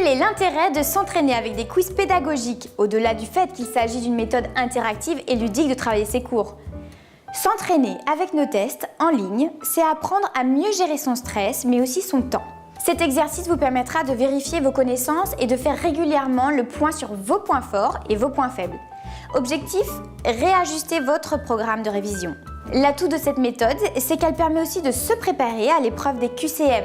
Quel est l'intérêt de s'entraîner avec des quiz pédagogiques, au-delà du fait qu'il s'agit d'une méthode interactive et ludique de travailler ses cours? S'entraîner avec nos tests en ligne, c'est apprendre à mieux gérer son stress, mais aussi son temps. Cet exercice vous permettra de vérifier vos connaissances et de faire régulièrement le point sur vos points forts et vos points faibles. Objectif, réajuster votre programme de révision. L'atout de cette méthode, c'est qu'elle permet aussi de se préparer à l'épreuve des QCM.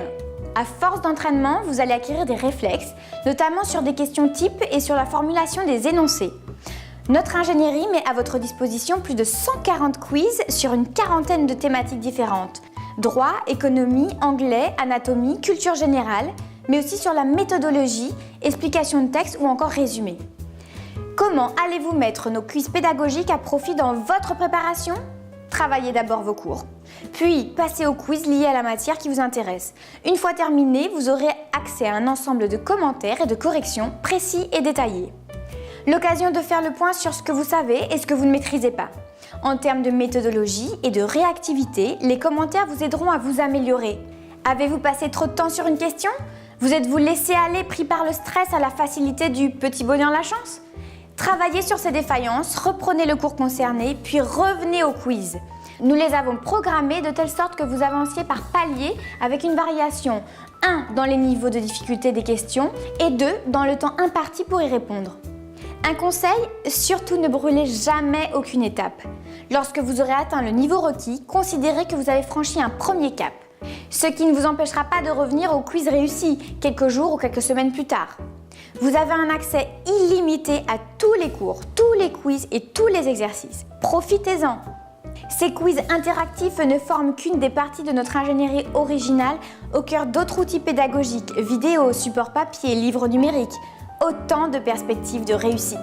À force d'entraînement, vous allez acquérir des réflexes, notamment sur des questions types et sur la formulation des énoncés. Notre ingénierie met à votre disposition plus de 140 quiz sur une quarantaine de thématiques différentes. Droit, économie, anglais, anatomie, culture générale, mais aussi sur la méthodologie, explication de texte ou encore résumé. Comment allez-vous mettre nos quiz pédagogiques à profit dans votre préparation? Travaillez d'abord vos cours, puis passez aux quiz liés à la matière qui vous intéresse. Une fois terminé, vous aurez accès à un ensemble de commentaires et de corrections précis et détaillés. L'occasion de faire le point sur ce que vous savez et ce que vous ne maîtrisez pas. En termes de méthodologie et de réactivité, les commentaires vous aideront à vous améliorer. Avez-vous passé trop de temps sur une question? Vous êtes-vous laissé aller, pris par le stress, à la facilité du petit bonheur la chance? Travaillez sur ces défaillances, reprenez le cours concerné, puis revenez au quiz. Nous les avons programmés de telle sorte que vous avanciez par paliers avec une variation 1 dans les niveaux de difficulté des questions et 2 dans le temps imparti pour y répondre. Un conseil, surtout ne brûlez jamais aucune étape. Lorsque vous aurez atteint le niveau requis, considérez que vous avez franchi un premier cap. Ce qui ne vous empêchera pas de revenir au quiz réussi quelques jours ou quelques semaines plus tard. Vous avez un accès illimité à tous les cours, tous les quiz et tous les exercices. Profitez-en! Ces quiz interactifs ne forment qu'une des parties de notre ingénierie originale au cœur d'autres outils pédagogiques, vidéos, supports papier, livres numériques. Autant de perspectives de réussite.